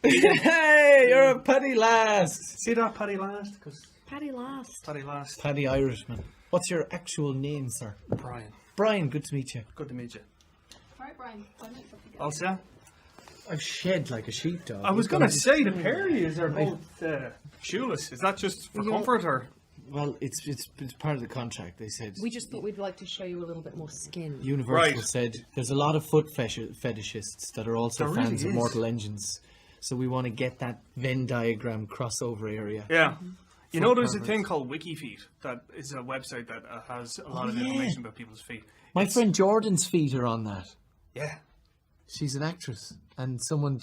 Hey, you're a Paddy last. See that, Paddy last? Paddy last. Paddy last. Paddy Irishman. What's your actual name, sir? Brian. Brian, good to meet you. Good to meet you. Right, Brian. 5 minutes up to go. Elsa? I've shed like a sheepdog. I was going to say, the pair of you are both shoeless. Is that just for comfort, or? Well, it's part of the contract. They said We just thought we'd like to show you a little bit more skin. Universal Right. said there's a lot of foot fetishists that are also There fans really of is. Mortal Engines. So we want to get that Venn diagram crossover area. Yeah. You know, there's a perverts. thing called WikiFeet that is a website that has a lot of yeah. information about people's feet. My friend Jordan's feet are on that. Yeah. She's an actress, and someone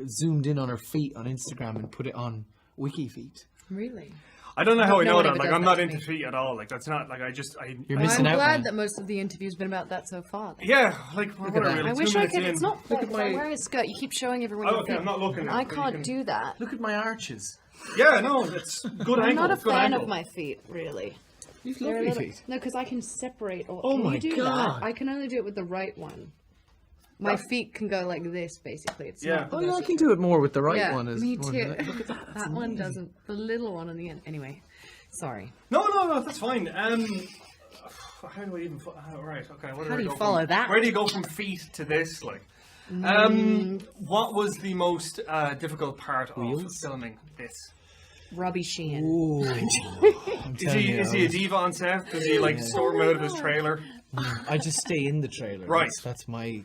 zoomed in on her feet on Instagram and put it on WikiFeet. Really? I don't know how I No know one that. ever Like, does I'm that not to into me. feet at all. Like, that's not, like, You're I'm missing out, glad man. that most of the interview's been about that so far. Yeah, like, what are that. we, I like, wish 2 I minutes could. in? It's not Look at fair. I'm my- wearing a skirt. You keep showing everyone Oh, your okay, feet. I'm not looking at I it, but you can't can- do that. Look at my arches. Yeah, no, it's good I'm angle. not a good fan angle. of my feet, really. You've They're a lovely little- feet. No, because I can separate. Oh Can my you do God. That? I can only do it with the right one. My feet can go like this, basically. It's Yeah. not the Oh, yeah, I best- can do it more with the right Yeah, one. As me more too. than that. Look at that. That one doesn't. The little one on the end. Anyway, sorry. No, that's fine. How do I even... right, okay. What How do you I go follow from, that? Where do you go from feet to this, like? What was the most difficult part Wheels? of filming this? Robbie Sheehan. Ooh. I'm Is telling you, he a diva on set? Does he like storm out of his trailer, I just stay in the trailer. Right. That's my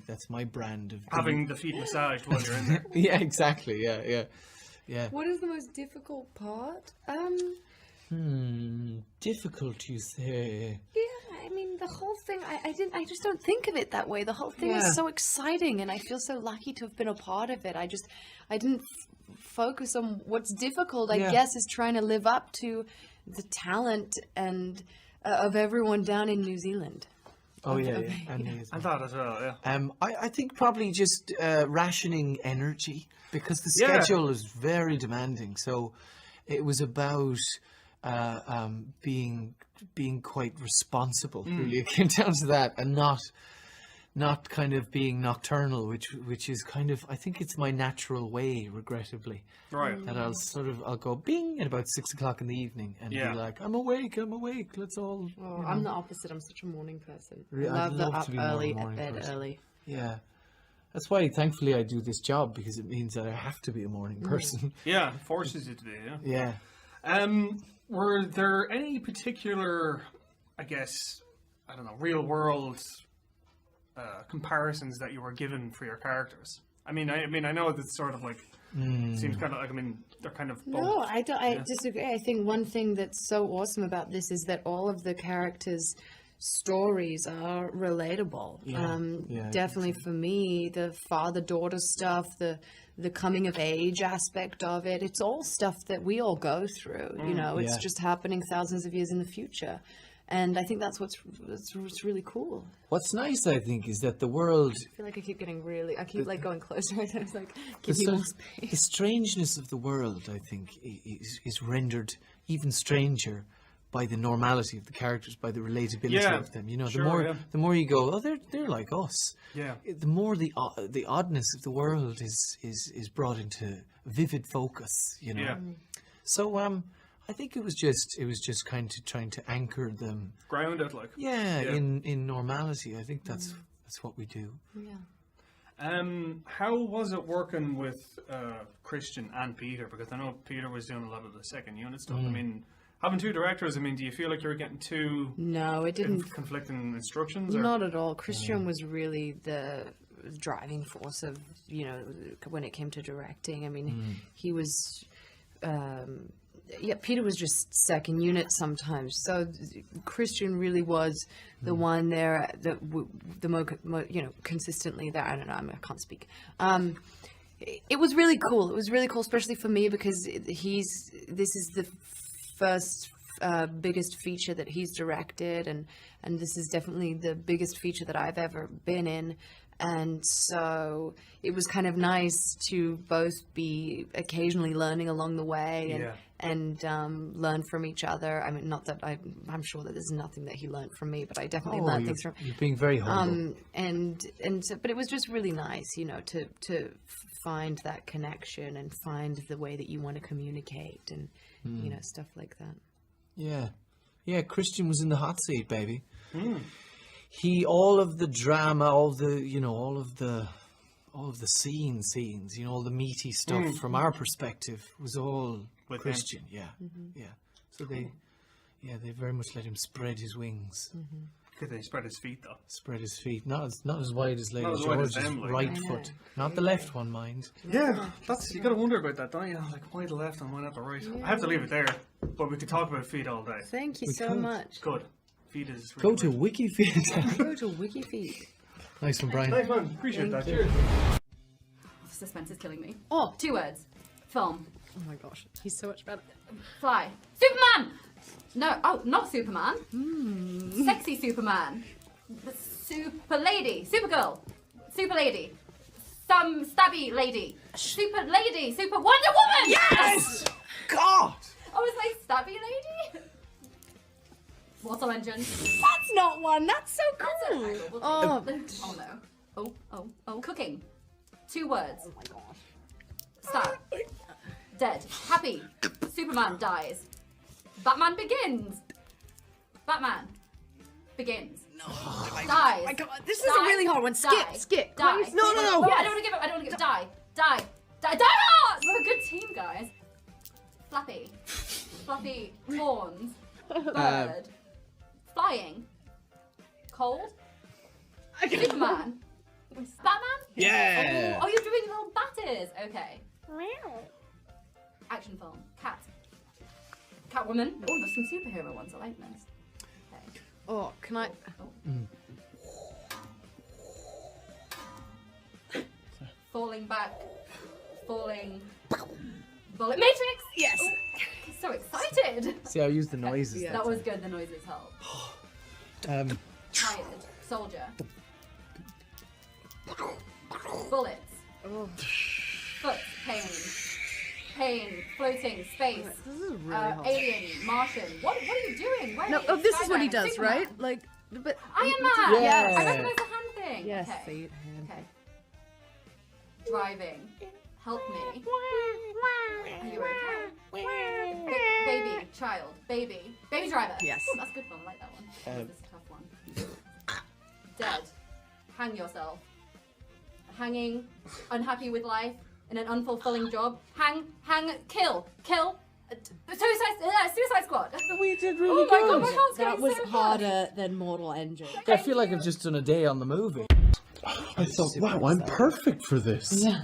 brand of having the feet massaged while you're in there? Yeah, exactly. Yeah. What is the most difficult part? Difficult, you say? Yeah, I mean the whole thing. I just don't think of it that way. The whole thing Yeah. is so exciting, and I feel so lucky to have been a part of it. I didn't focus on what's difficult. I Yeah. guess is trying to live up to the talent and of everyone down in New Zealand. Oh yeah, Okay. yeah. And me as And well. that as well, yeah. I think probably just rationing energy because the Yeah. schedule is very demanding. So it was about being quite responsible. Really, it came down to that, and not kind of being nocturnal, which is kind of, I think it's my natural way, regrettably. Right. That I'll go bing at about 6 o'clock in the evening and Yeah. be like, I'm awake, let's all. Oh, I'm the opposite. I'm such a morning person. Really, I I'd love the love to up be more of a early, at morning bed person. early. Yeah. That's why, thankfully, I do this job, because it means that I have to be a morning person. Yeah, it forces you to be, yeah. Yeah. Were there any particular, I guess, I don't know, real world comparisons that you were given for your characters? I mean, I know that's sort of like, it seems kind of like, I mean, they're kind of both. No, I don't. I disagree. I think one thing that's so awesome about this is that all of the characters' stories are relatable. Yeah, I think Definitely for me, the father-daughter stuff, the coming of age aspect of it, it's all stuff that we all go through. You know, it's Yeah. just happening thousands of years in the future. And I think that's what's really cool. What's nice, I think, is that the world, I feel like I keep getting I keep like going closer. It's like, the, give me sort more of- space. the strangeness of the world, I think, is rendered even stranger by the normality of the characters, by the relatability Yeah, of them. You know, sure, the more you go, oh, they're like us. Yeah. The more the oddness of the world is brought into vivid focus. You know. Yeah. So I think it was just kind of trying to anchor them. Grounded, like. Yeah, Yeah. in normality. I think that's what we do. Yeah. How was it working with Christian and Peter? Because I know Peter was doing a lot of the second unit stuff. I mean, having two directors, I mean, do you feel like you were getting two No, it didn't. conflicting instructions? Or? Not at all. Christian was really the driving force of, you know, when it came to directing. I mean, he was, Peter was just second unit sometimes. So Christian really was the one there, the more, you know, consistently there. I don't know, I can't speak. It was really cool. It was really cool, especially for me, because this is the first biggest feature that he's directed, and this is definitely the biggest feature that I've ever been in, And so it was kind of nice to both be occasionally learning along the way and learn from each other. I mean, not that I'm sure that there's nothing that he learned from me, but I definitely learned things from. You're being very humble. But it was just really nice, you know, to find that connection and find the way that you want to communicate and you know, stuff like that. Yeah, Christian was in the hot seat, baby. All of the drama, all of the scenes, you know, all the meaty stuff from our perspective was all with Christian. Him. Yeah. So they very much let him spread his wings. Could they spread his feet though? Spread his feet, not as wide as Lady Not as wide as George's them, like. right foot, not the left one, mind. Yeah, that's you gotta wonder about that, don't you? Like, why the left and why not the right? I have to leave it there, but we could talk about feet all day. Thank you We so could. much. Good. Feet is Go really to great. WikiFeed. Go to WikiFeed. Nice one, Brian. Thanks, man. Appreciate that. Cheers. Suspense is killing me. Oh. 2 words. Film. Oh my gosh, he's so much better. Fly. Superman! No, not Superman. Sexy Superman. The Super Lady. Supergirl. Super Lady. Some stabby lady. Super Lady. Super Wonder Woman! Yes! God! I was like, stabby lady? Mortal Engine. That's not one. That's so cool. We'll Oh. Oh no. Oh. Cooking. 2 words. Oh my gosh. Stab. Dead. Happy. Superman dies. Batman begins. Batman begins. No. Dies. Oh my god, this is a really hard one. Skip. Die. Please. No. Wait, I don't want to give up. I don't want to give up. Die. Die. We're a good team, guys. Flappy. Fluffy horns. Bird. Flying. Cold. Superman. Batman? Yeah! Oh, you're doing little batters. Okay. Action film. Cat. Catwoman. Oh, there's some superhero ones. I like those. Okay. Oh, can I? Falling back. Falling. Bullet Matrix. Yes. Oh, so excited. See, I used the noises. Yeah. That was good. The noises help. Tired. Soldier. Bullets. Oh. Foot. Pain. Floating. Space. This is really hard. Alien. Martian. What are you doing? Where No, are you? this is what he Skydiving. does, Superman. right? Like, but Iron Man. Yes. I recognize the hand thing. yes, Okay. see it. hand. Okay. Driving. Help me. Are you okay? Baby. Child. Baby driver. Yes. Ooh, that's a good one. I like that one. This is a tough one. Dead. Hang yourself. Hanging. Unhappy with life. In an unfulfilling job. Hang. Kill. Suicide Squad. We did Oh really my god, good. my heart's That going was so fast. harder than Mortal Engine. I feel like I've just done a day on the movie. I thought, wow, I'm perfect for this. Yeah.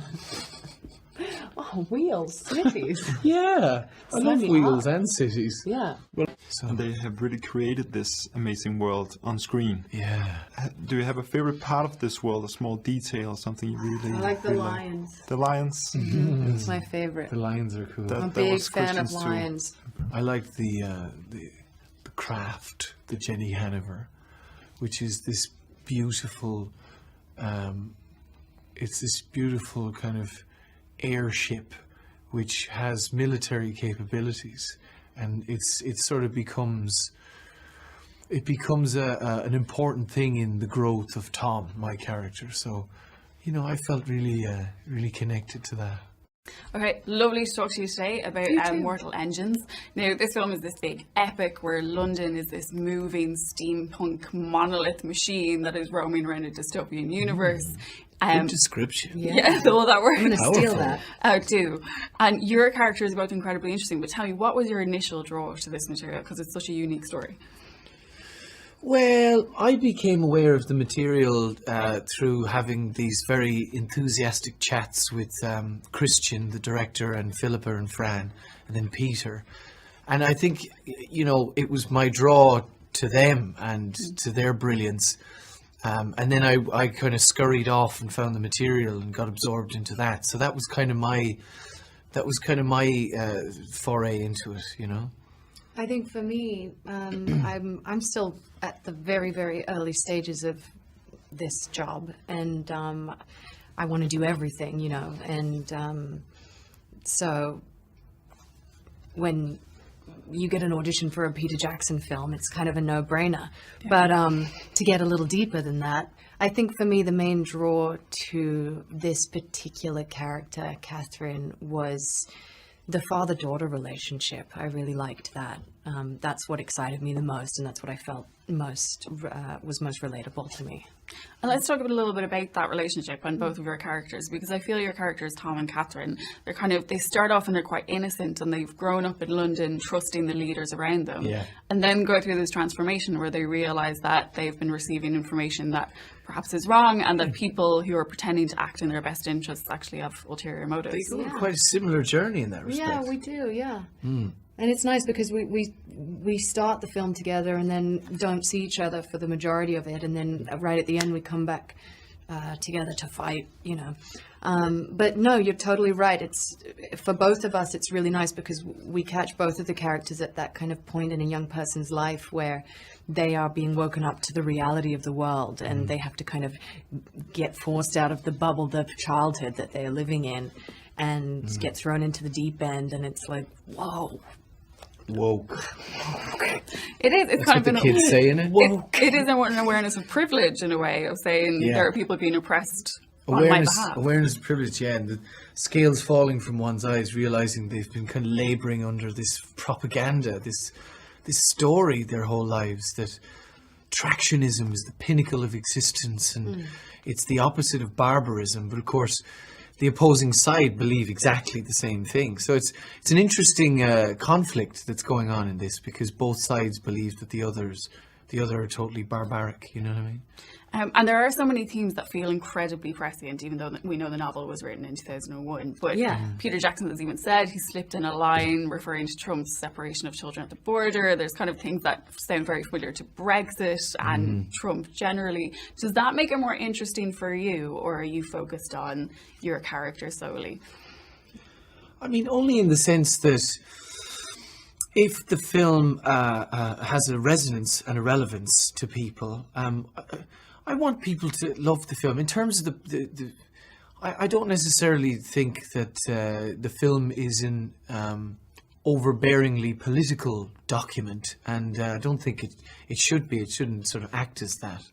Oh, wheels, cities. Yeah, I love Slightly wheels odd. and cities. Yeah. And they have really created this amazing world on screen. Yeah. Do you have a favorite part of this world, a small detail, something you really I like the really lions. The lions? It's my favorite. The lions are cool. That- I'm a that big was fan of Christian's too. lions. I like the craft, the Jenny Hanover, which is this beautiful. It's this beautiful kind of airship, which has military capabilities, and it sort of becomes. It becomes an important thing in the growth of Tom, my character. So, you know, I felt really connected to that. Okay, lovely to talk to you today about Mortal Engines. Now, this film is this big epic where London is this moving steampunk monolith machine that is roaming around a dystopian universe. Good description. Yeah, all that word. I'm going to steal Powerful. that. I do. And your character is both incredibly interesting, but tell me, what was your initial draw to this material? Because it's such a unique story. Well, I became aware of the material through having these very enthusiastic chats with Christian, the director, and Philippa and Fran, and then Peter. And I think, you know, it was my draw to them and to their brilliance. And then I kind of scurried off and found the material and got absorbed into that. So that was kind of my foray into it, you know. I think for me, I'm still at the very, very early stages of this job, and I want to do everything, you know, and so when you get an audition for a Peter Jackson film, it's kind of a no-brainer. But to get a little deeper than that, I think for me the main draw to this particular character, Catherine, was the father-daughter relationship. I really liked that. That's what excited me the most, and that's what I felt was most relatable to me. And let's talk a little bit about that relationship and both of your characters, because I feel your characters, Tom and Catherine, they start off and they're quite innocent, and they've grown up in London trusting the leaders around them, and then go through this transformation where they realise that they've been receiving information that perhaps is wrong, and that people who are pretending to act in their best interests actually have ulterior motives. They go on quite a similar journey in that respect. Yeah, we do, yeah. And it's nice because we start the film together and then don't see each other for the majority of it, and then right at the end we come back together to fight, you know. But no, you're totally right. It's for both of us, it's really nice because we catch both of the characters at that kind of point in a young person's life where they are being woken up to the reality of the world, and they have to kind of get forced out of the bubble, the childhood that they're living in, and get thrown into the deep end, and it's like, whoa. Woke. It is. It's That's kind what of the kids say, innit? It is an awareness of privilege in a way of saying there are people being oppressed on my behalf. Awareness of privilege, yeah, and the scales falling from one's eyes, realizing they've been kind of laboring under this propaganda, this story their whole lives, that tractionism is the pinnacle of existence, and it's the opposite of barbarism. But of course, the opposing side believe exactly the same thing. So it's an interesting conflict that's going on in this, because both sides believe that the other are totally barbaric. You know what I mean? And there are so many themes that feel incredibly prescient, even though we know the novel was written in 2001. But Peter Jackson has even said he slipped in a line referring to Trump's separation of children at the border. There's kind of things that sound very familiar to Brexit and Trump generally. Does that make it more interesting for you, or are you focused on your character solely? I mean, only in the sense that if the film has a resonance and a relevance to people, I want people to love the film. In terms of I don't necessarily think that the film is an overbearingly political document, and I don't think it should be. It shouldn't sort of act as that.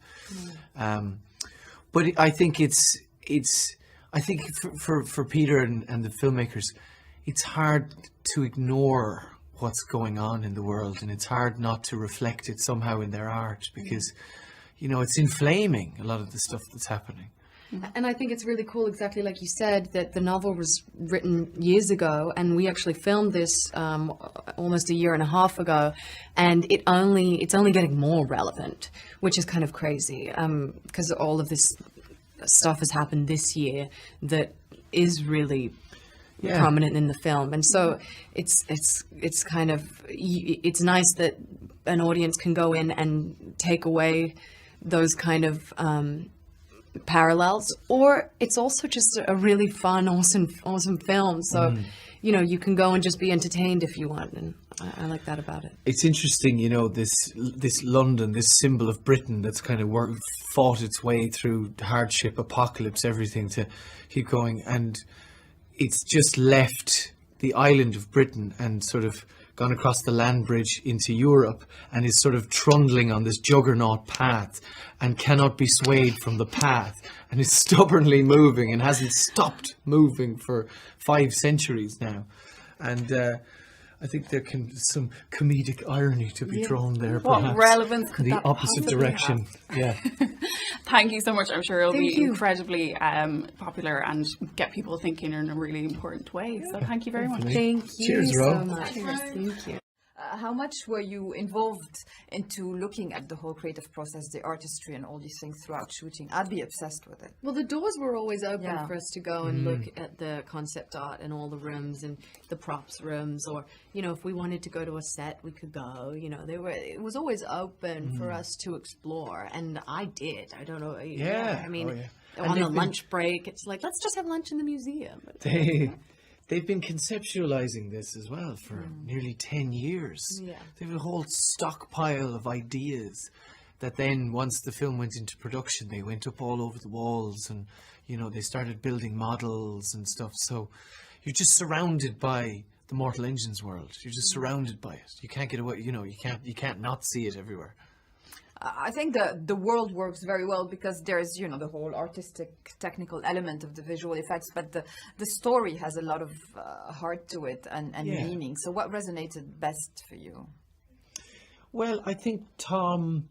But I think I think for Peter and the filmmakers, it's hard to ignore what's going on in the world, and it's hard not to reflect it somehow in their art, because you know, it's inflaming a lot of the stuff that's happening. And I think it's really cool, exactly like you said, that the novel was written years ago, and we actually filmed this almost a year and a half ago, and it's only getting more relevant, which is kind of crazy, because all of this stuff has happened this year that is really prominent in the film. And so it's kind of, it's nice that an audience can go in and take away those kind of parallels, or it's also just a really fun, awesome film. So, you know, you can go and just be entertained if you want, and I like that about it. It's interesting, you know, this London, this symbol of Britain that's kind of fought its way through hardship, apocalypse, everything to keep going, and it's just left the island of Britain and sort of gone across the land bridge into Europe, and is sort of trundling on this juggernaut path and cannot be swayed from the path, and is stubbornly moving and hasn't stopped moving for 5 centuries now. And I think there can be some comedic irony to be drawn there, perhaps. What relevance could the that opposite possibly direction. have? Thank you so much. I'm sure it'll be incredibly popular and get people thinking in a really important way. So thank you very much. Thank you Cheers, so Ro. much. Thank you. How much were you involved into looking at the whole creative process, the artistry and all these things throughout shooting? I'd be obsessed with it. Well, the doors were always open Yeah. for us to go and look at the concept art and all the rooms and the props rooms, or, you know, if we wanted to go to a set, we could go, you know, it was always open for us to explore. And I did. I don't know. I mean, And on they've the been- lunch break, it's like, let's just have lunch in the museum. They've been conceptualizing this as well for nearly 10 years. Yeah. They have a whole stockpile of ideas, that then once the film went into production, they went up all over the walls, and they started building models and stuff. So you're just surrounded by the Mortal Engines world. You're just surrounded by it. You can't get away. You can't not see it everywhere. I think the world works very well because there's, the whole artistic, technical element of the visual effects, but the story has a lot of heart to it and meaning. So what resonated best for you? Well, I think Tom,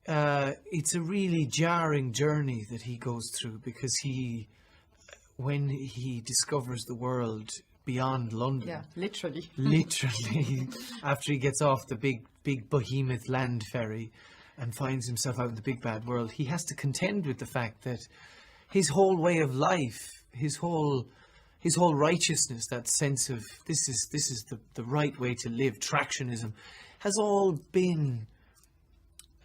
it's a really jarring journey that he goes through, because when he discovers the world beyond London. Yeah, literally. Literally, after he gets off the big behemoth land ferry and finds himself out in the big bad world, he has to contend with the fact that his whole way of life, his whole righteousness, that sense of this is the right way to live, tractionism, has all been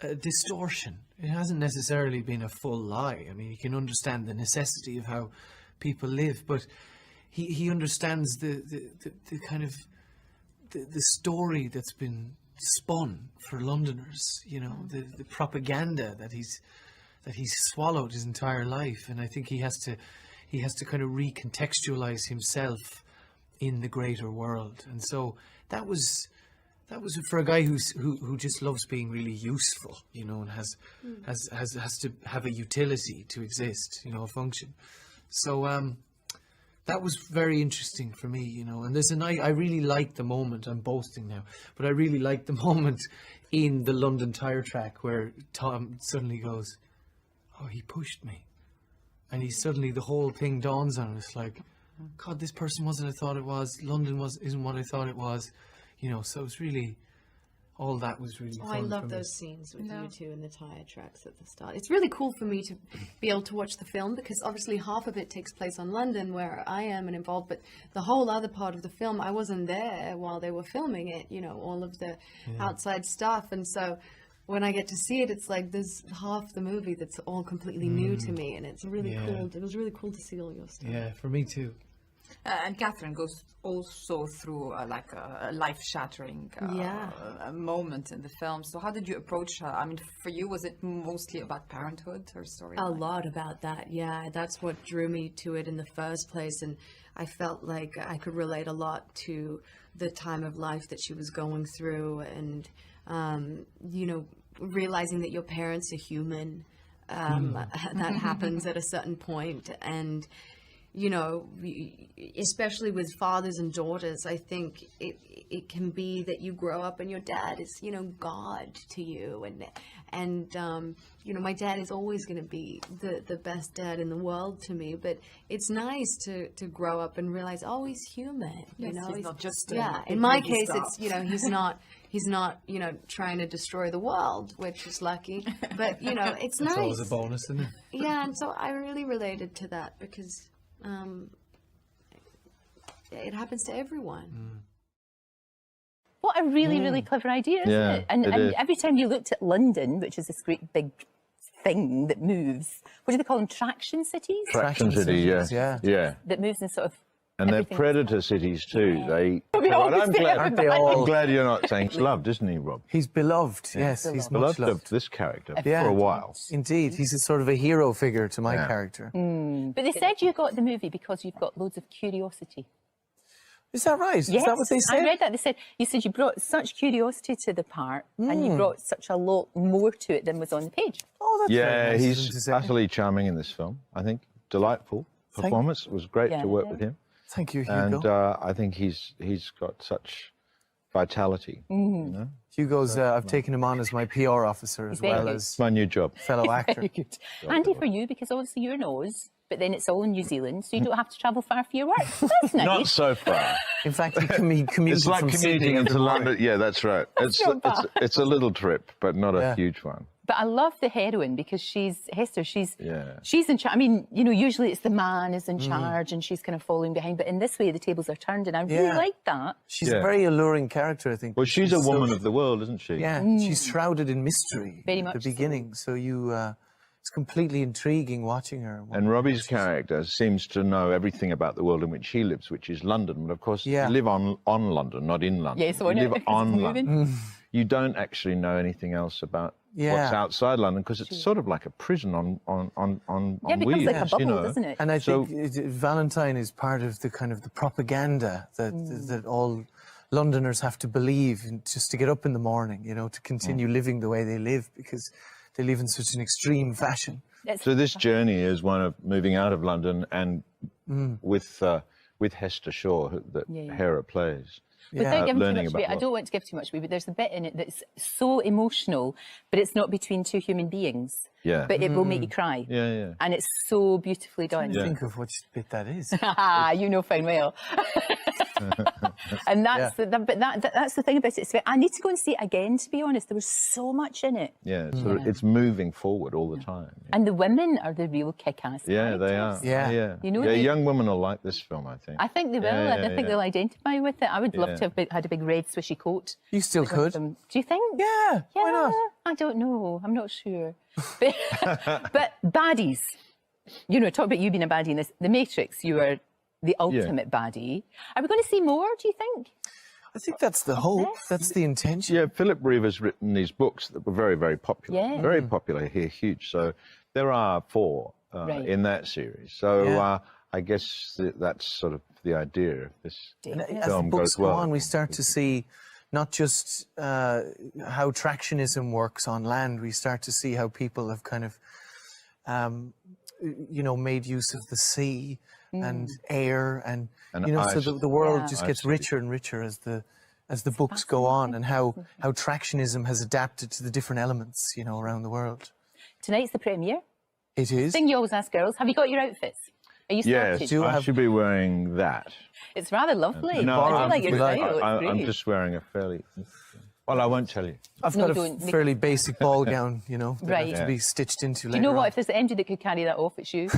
a distortion. It hasn't necessarily been a full lie. I mean, you can understand the necessity of how people live, but he understands the kind of the story that's been spun for Londoners, the propaganda that he's swallowed his entire life. And I think he has to kind of recontextualize himself in the greater world. And so that was for a guy who just loves being really useful, and has to have a utility to exist, a function. So that was very interesting for me, and there's I really liked the moment, I'm boasting now, but I really liked the moment in the London tire track where Tom suddenly goes, oh, he pushed me. And suddenly the whole thing dawns on him. It's like, God, this person wasn't I thought it was. London isn't what I thought it was. So it's really, all that was really fun. I love those scenes with you two in the tire tracks at the start. It's really cool for me to be able to watch the film, because obviously half of it takes place on London where I am and involved, but the whole other part of the film, I wasn't there while they were filming it, all of the outside stuff. And so when I get to see it, it's like there's half the movie that's all completely new to me, and it's really cool. It was really cool to see all your stuff. Yeah, for me too. And Catherine goes also through like a life-shattering moment in the film. So how did you approach her? I mean, for you, was it mostly about parenthood, her story? A lot about that, yeah. That's what drew me to it in the first place. And I felt like I could relate a lot to the time of life that she was going through, and, realizing that your parents are human. That happens at a certain point. And especially with fathers and daughters, I think it can be that you grow up and your dad is, God to you. And my dad is always going to be the best dad in the world to me. But it's nice to grow up and realize, oh, he's human. Yes, he's not just in my case, it's, he's not, trying to destroy the world, which is lucky. But, it's nice. It's always a bonus, isn't it? Yeah, and so I really related to that because it happens to everyone. What a really clever idea, isn't it? And every time you looked at London, which is this great big thing that moves, what do they call them? Traction cities? Traction cities, yeah. That moves in sort of. And they're predator cities too. They. I'm glad you're not saying he's loved, isn't he, Rob? He's beloved. Yes, he's much loved. Of this character for a while. Indeed, he's a sort of a hero figure to my character. But they said you got the movie because you've got loads of curiosity. Is that right? Yes, is that what they said? I read that. They said you brought such curiosity to the part, and you brought such a lot more to it than was on the page. Oh, that's very nice he's utterly charming in this film. I think delightful performance. It was great to work with him. Thank you, Hugo. And I think he's got such vitality. Hugo's, I've taken him on as my PR officer as well as my new job. Fellow actor. Very good. Handy for you because obviously you're Oz, but then it's all in New Zealand, so you don't have to travel far for your work. That's nice. Not so far. In fact, he commutes It's like from commuting into London. Yeah, that's right. It's a little trip, but not a huge one. But I love the heroine because she's Hester. She's in charge. I mean, usually it's the man is in charge and she's kind of following behind. But in this way, the tables are turned, and I really like that. She's a very alluring character, I think. Well, she's a woman of the world, isn't she? Yeah, she's shrouded in mystery very much at the beginning. So it's completely intriguing watching her. And Robbie's character seems to know everything about the world in which he lives, which is London. But of course, you live on London, not in London. Yeah, so you live on London. You don't actually know anything else about what's outside London, because it's sort of like a prison on Yeah, it becomes wheels, like a bubble, you know. doesn't it? And I think Valentine is part of the kind of the propaganda that all Londoners have to believe just to get up in the morning, you know, to continue living the way they live, because they live in such an extreme fashion. So this journey is one of moving out of London and with Hester Shaw that Hera plays. Without giving too learning much away, about I don't want to give too much away, but there's a bit in it that's so emotional, but it's not between two human beings. Yeah. But it will make you cry. Yeah, yeah. And it's so beautifully done. Think of which bit that is. You know fine well. And that's that's the thing about it. I need to go and see it again, to be honest. There was so much in it. Yeah, so it's moving forward all the time. And the women are the real kick-ass Yeah, they are. Yeah. You know, young women will like this film, I think. I think they will, and I think they'll identify with it. I would love to have had a big red swishy coat. You still could. Do you think? Yeah, why not? I don't know. I'm not sure. But, but baddies, you know, talk about you being a baddie in this. The Matrix, you are the ultimate baddie. Are we going to see more, do you think? I think that's the hope. That's the intention. Yeah, Philip Reeve has written these books that were very, very popular. Yeah. Very popular here, huge. So there are 4 in that series. So I guess that's sort of the idea of this As the film books goes well. go on, we start to see not just how tractionism works on land, we start to see how people have kind of, you know, made use of the sea and air and you know, so the world just gets richer and richer as the books go on, and how tractionism has adapted to the different elements, you know, around the world. Tonight's the premiere. It is. Thing you always ask girls, have you got your outfits? Are you sorted? Yes, I should be wearing that. It's rather lovely. No, I do like your style. It's I'm great. just wearing a fairly... Well, I won't tell you. I've got a fairly basic ball gown, you know, that has to be stitched into later. Do you know what? on. If there's an MD that could carry that off, it's you.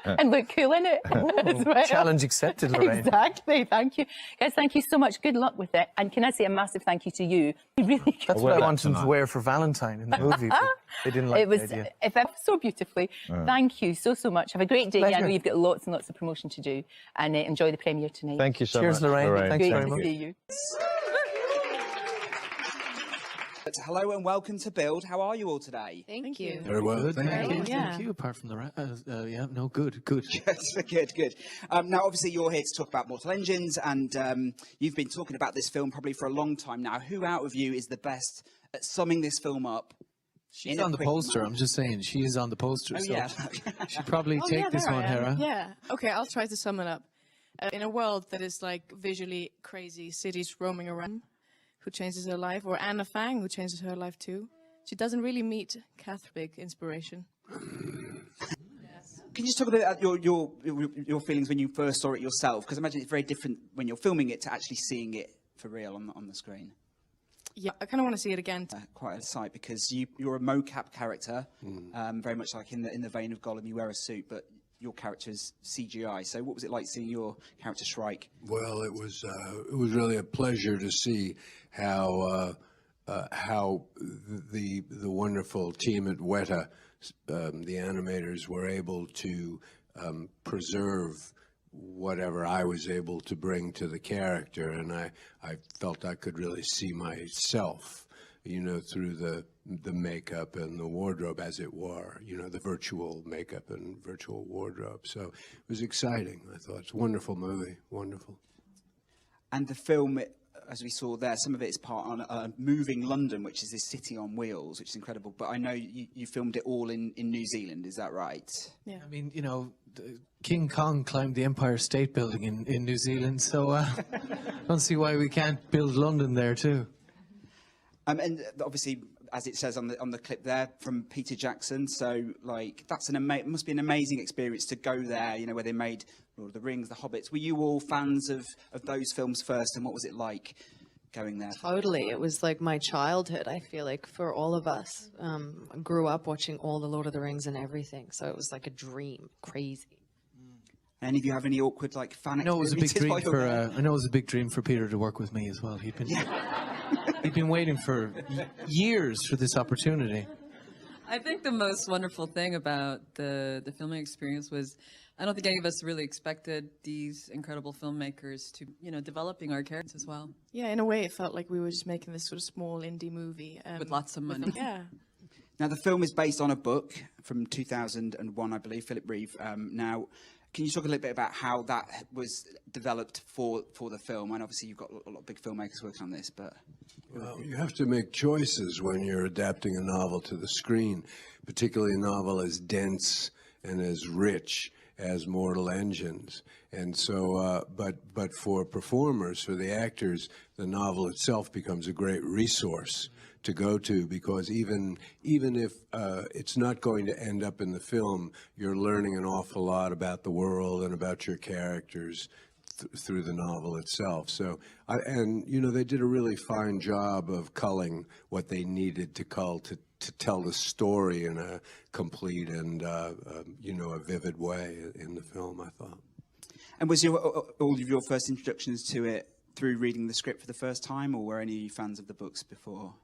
And look cool in it. That's right. Challenge accepted, Lorraine. Exactly. Thank you. Guys, thank you so much. Good luck with it. And can I say a massive thank you to you? You really That's what I wanted them to wear for Valentine in the movie, but they didn't like the idea. It was so beautifully. Thank you so much. Have a great day. Pleasure. I know you've got lots and lots of promotion to do. And enjoy the premiere tonight. Thank you so Cheers, much. Lorraine. Thanks Great very to much. see you. Hello and welcome to Build. How are you all today? Thank you. Very well, Good, thank you. yeah. Thank you. Apart from the good. Good. Now, obviously, you're here to talk about Mortal Engines, and you've been talking about this film probably for a long time now. Who out of you is the best at summing this film up? She's on the poster. I'm just saying, she is on the poster. Oh, so yeah. she'd probably take this one, Hera. Yeah. Okay, I'll try to sum it up. In a world that is like visually crazy, cities roaming around, who changes her life, or Anna Fang, who changes her life too. She doesn't really meet Catholic inspiration. Can you just talk a bit about your feelings when you first saw it yourself? Because I imagine it's very different when you're filming it to actually seeing it for real on the screen. Yeah, I kind of want to see it again. Quite a sight, because you're a mocap character, very much like in the vein of Gollum. You wear a suit, but your character is CGI. So what was it like seeing your character Shrike? Well, it was really a pleasure to see how the wonderful team at Weta, the animators, were able to preserve whatever I was able to bring to the character, and I felt I could really see myself, you know, through the makeup and the wardrobe, as it were, you know, the virtual makeup and virtual wardrobe. So it was exciting. I thought it's a wonderful movie, wonderful. And the film, as we saw there, some of it is part on Moving London, which is this city on wheels, which is incredible. But I know you filmed it all in New Zealand, is that right? Yeah. I mean, you know, King Kong climbed the Empire State Building in New Zealand, so I don't see why we can't build London there too. And obviously, as it says on the clip there, from Peter Jackson. So, like, that's it must be an amazing experience to go there. You know, where they made Lord of the Rings, The Hobbits. Were you all fans of those films first, and what was it like going there? Totally. It was like my childhood, I feel like, for all of us. I grew up watching all the Lord of the Rings and everything, so it was like a dream. Crazy. Any of you have any awkward, like, fan I know it was a big experiences dream while you're there? I know it was a big dream for Peter to work with me as well. He'd been waiting for years for this opportunity. I think the most wonderful thing about the filming experience was I don't think any of us really expected these incredible filmmakers to, you know, developing our characters as well. Yeah, in a way, it felt like we were just making this sort of small indie movie With lots of money. Yeah. Now, the film is based on a book from 2001, I believe, Philip Reeve. Now, can you talk a little bit about how that was developed for the film? And obviously, you've got a lot of big filmmakers working on this, but... Well, you have to make choices when you're adapting a novel to the screen, particularly a novel as dense and as rich as Mortal Engines. And so, but for performers, for the actors, the novel itself becomes a great resource to go to, because even if it's not going to end up in the film, you're learning an awful lot about the world and about your characters through the novel itself. So, and you know, they did a really fine job of culling what they needed to cull to tell the story in a complete and you know, a vivid way in the film, I thought. And was all of your first introductions to it through reading the script for the first time, or were any of you fans of the books before?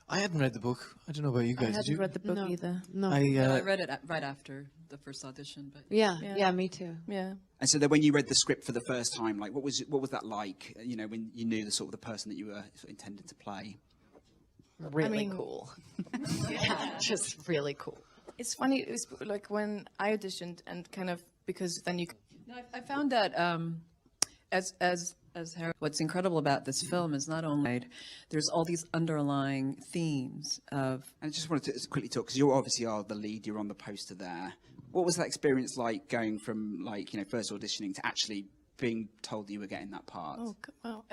I hadn't read the book. I don't know about you guys. I hadn't read the book either. No. I read it right after the first audition. But Yeah, me too. Yeah. And so then when you read the script for the first time, like, what was that like, you know, when you knew the sort of the person that you were intended to play? Really cool. Yeah, just really cool. It's funny, it was like when I auditioned and kind of, because then you... No, I found that as Harry, what's incredible about this film is not only there's all these underlying themes of... And I just wanted to quickly talk, because you obviously are the lead, you're on the poster there. What was that experience like, going from, like, you know, first auditioning to actually being told that you were getting that part? Oh, well,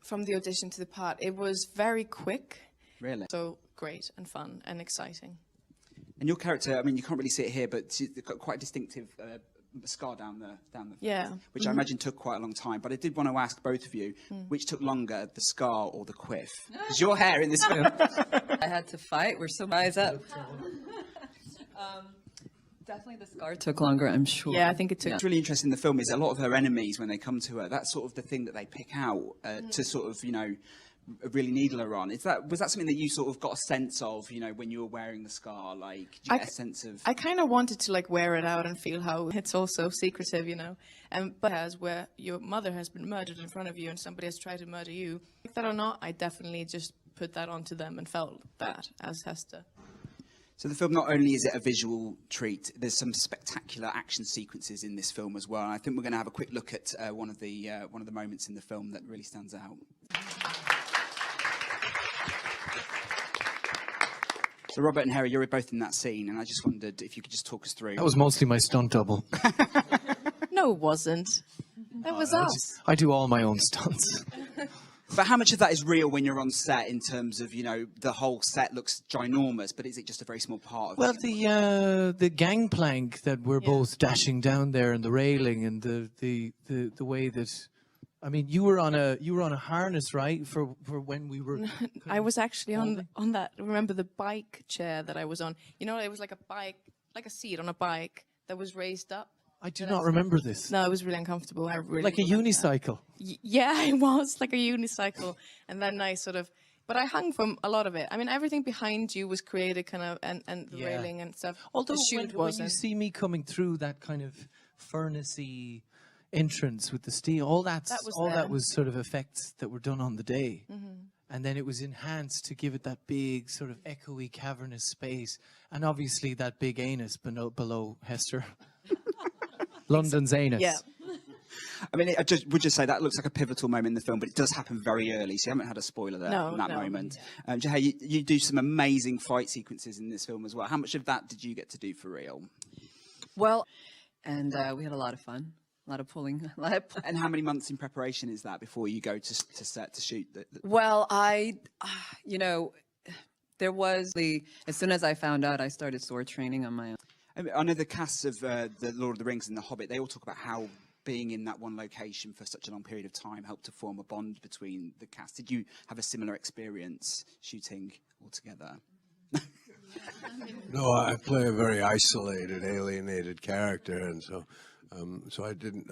from the audition to the part, it was very quick. Really? So great and fun and exciting. And your character, I mean, you can't really see it here, but she's got quite a distinctive scar down the yeah. face, which I imagine took quite a long time. But I did want to ask both of you, which took longer, the scar or the quiff? Because your hair in this film... I had to fight. We're so eyes up. Definitely the scar took longer, I'm sure. Yeah, I think it took... What's really interesting in the film is a lot of her enemies, when they come to her, that's sort of the thing that they pick out to sort of, you know, really needle her on. Was that something that you sort of got a sense of, you know, when you were wearing the scar? Like, did you get a sense of... I kind of wanted to, like, wear it out and feel how it's all so secretive, you know. But as where your mother has been murdered in front of you and somebody has tried to murder you, like that or not, I definitely just put that onto them and felt that as Hester. So the film, not only is it a visual treat, there's some spectacular action sequences in this film as well. And I think we're going to have a quick look at one of the moments in the film that really stands out. So Robert and Harry, you're both in that scene, and I just wondered if you could just talk us through. That was mostly my stunt double. No, it wasn't. That was us. I do all my own stunts. But how much of that is real when you're on set, in terms of, you know, the whole set looks ginormous, but is it just a very small part of Well, it? the gangplank that we're both dashing down there, and the railing, and the way that, I mean, you were on a harness, right, for when we were. I was actually on that. Remember the bike chair that I was on? You know, it was like a bike, like a seat on a bike that was raised up. I do not remember this. No, it was really uncomfortable. I really like a unicycle. Yeah, it was like a unicycle, and then I sort of. But I hung from a lot of it. I mean, everything behind you was created kind of, and the railing and stuff. Although the shoot when you see me coming through that kind of furnace-y entrance with the steel, all that was sort of effects that were done on the day. And then it was enhanced to give it that big sort of echoey, cavernous space. And obviously that big anus below Hester. London's anus. Yeah. I mean, I would just say that looks like a pivotal moment in the film, but it does happen very early, so you haven't had a spoiler there from that moment. Jahey, you do some amazing fight sequences in this film as well. How much of that did you get to do for real? Well, and we had a lot of fun. A lot of pulling. And how many months in preparation is that before you go to set to shoot? Well, you know, there was as soon as I found out, I started sword training on my own. I know the casts of The Lord of the Rings and The Hobbit, they all talk about how being in that one location for such a long period of time helped to form a bond between the cast. Did you have a similar experience shooting all together? No, I play a very isolated, alienated character, and so I didn't.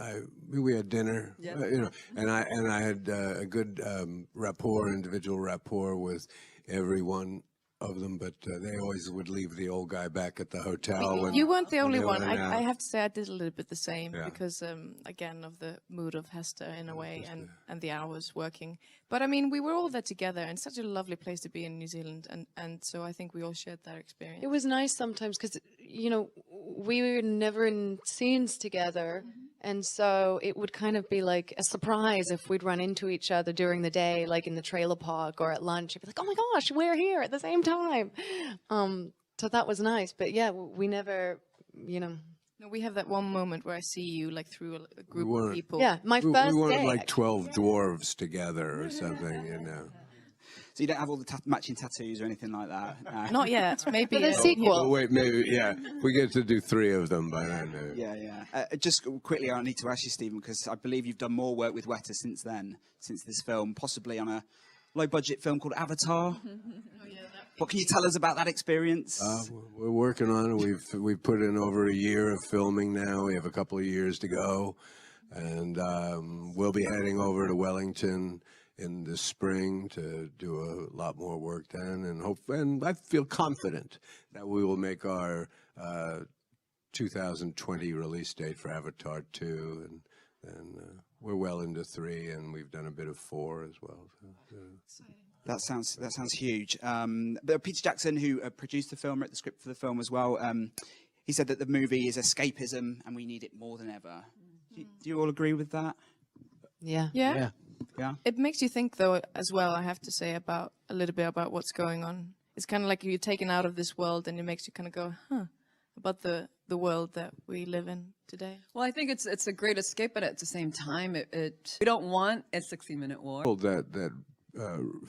We had dinner, you know, and I had a good individual rapport with everyone of them, but they always would leave the old guy back at the hotel. You weren't the only they one. went out. I have to say I did a little bit the same Yeah. because, again, of the mood of Hester in a way and the hours working. But I mean, we were all there together and such a lovely place to be in New Zealand. And so I think we all shared that experience. It was nice sometimes because, you know, we were never in scenes together. And so it would kind of be like a surprise if we'd run into each other during the day, like in the trailer park or at lunch. It'd be like, oh my gosh, we're here at the same time. So that was nice. But yeah, we never, you know. No, we have that one moment where I see you like through a group We of weren't- people. Yeah, my we first weren't day, like 12 dwarves together or something, you know. So you don't have all the matching tattoos or anything like that? No. Not yet. Maybe For the sequel. Oh, wait, maybe, yeah. We get to do 3 of them by then. Yeah, yeah. Just quickly, I need to ask you, Stephen, because I believe you've done more work with Weta since then, since this film, possibly on a low-budget film called Avatar. What can you tell us about that experience? We're working on it. We've put in over a year of filming now. We have a couple of years to go. And we'll be heading over to Wellington in the spring to do a lot more work then, and I feel confident that we will make our 2020 release date for Avatar 2, and we're well into 3, and we've done a bit of 4 as well. So, That sounds huge. But Peter Jackson, who produced the film, wrote the script for the film as well, he said that the movie is escapism and we need it more than ever. Do you all agree with that? Yeah. Yeah. Yeah. It makes you think, though, as well, I have to say, about a little bit about what's going on. It's kind of like you're taken out of this world and it makes you kind of go, about the world that we live in today. Well, I think it's a great escape, but at the same time, we don't want a 60-minute war. that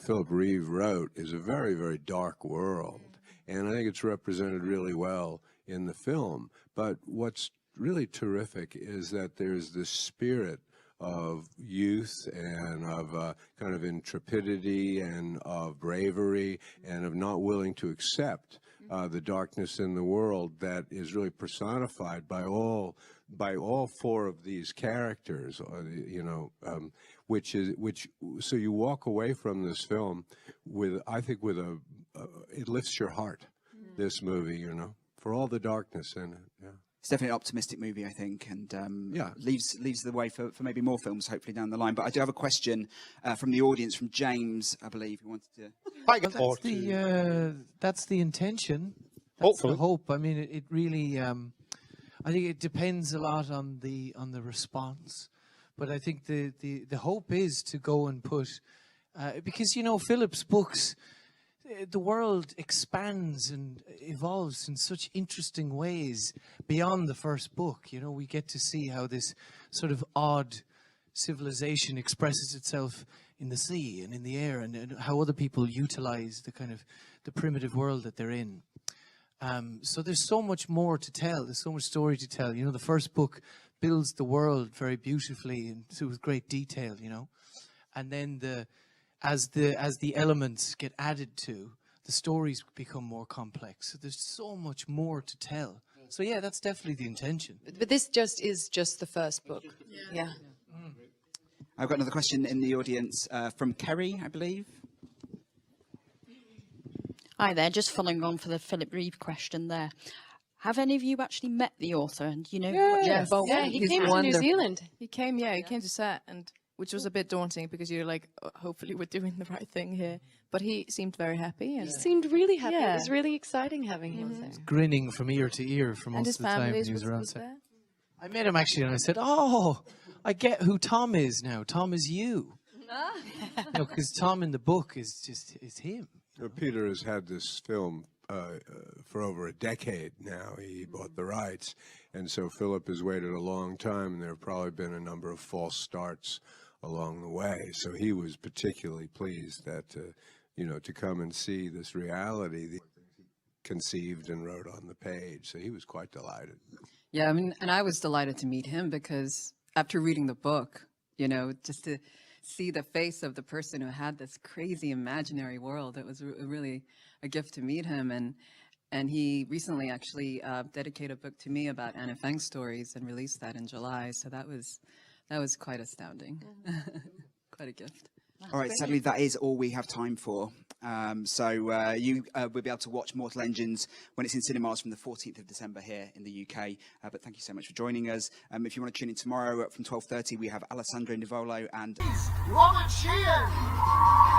Philip Reeve wrote is a very, very dark world, and I think it's represented really well in the film. But what's really terrific is that there's this spirit of youth and of kind of intrepidity and of bravery and of not willing to accept the darkness in the world that is really personified by all 4 of these characters, you know, so you walk away from this film with, I think, it lifts your heart, this movie, you know, for all the darkness in it. Yeah. It's definitely an optimistic movie, I think, and leaves the way for maybe more films, hopefully, down the line. But I do have a question from the audience, from James, I believe, who wanted to... That's the intention. That's the hope. I mean, it really... I think it depends a lot on the response. But I think the hope is to go and put... because, you know, Philip's books... The world expands and evolves in such interesting ways beyond the first book. You know, we get to see how this sort of odd civilization expresses itself in the sea and in the air, and how other people utilize the kind of the primitive world that they're in. So there's so much more to tell. There's so much story to tell. You know, the first book builds the world very beautifully and with great detail, you know. And then as the elements get added to, the stories become more complex. So there's so much more to tell. So yeah, that's definitely the intention. But this is just the first book. Yeah. I've got another question in the audience from Kerry, I believe. Hi there, just following on for the Philip Reeve question there. Have any of you actually met the author? And do you know what you're involved Yeah, with? he came to New Zealand. He came to set, and which was a bit daunting because you're like, oh, hopefully we're doing the right thing here. But he seemed very happy. And He seemed really happy. Yeah. It was really exciting having him there. Grinning from ear to ear for And most his of the time family when he was around. was there. I met him actually, and I said, "Oh, I get who Tom is now. Tom is you." No, because Tom in the book is him. Peter has had this film for over a decade now. He bought the rights, and so Philip has waited a long time, and there have probably been a number of false starts along the way. So he was particularly pleased that, you know, to come and see this reality that he conceived and wrote on the page. So he was quite delighted. Yeah, I mean, and I was delighted to meet him because after reading the book, you know, just to see the face of the person who had this crazy imaginary world, it was really a gift to meet him. And he recently actually dedicated a book to me about Anna Fang's stories and released that in July. So that was quite astounding. Quite a gift. All right, sadly, that is all we have time for. So you will be able to watch Mortal Engines when it's in cinemas from the 14th of December here in the UK. But thank you so much for joining us. If you want to tune in tomorrow from 12:30, we have Alessandro Nivolo and... You want a cheer?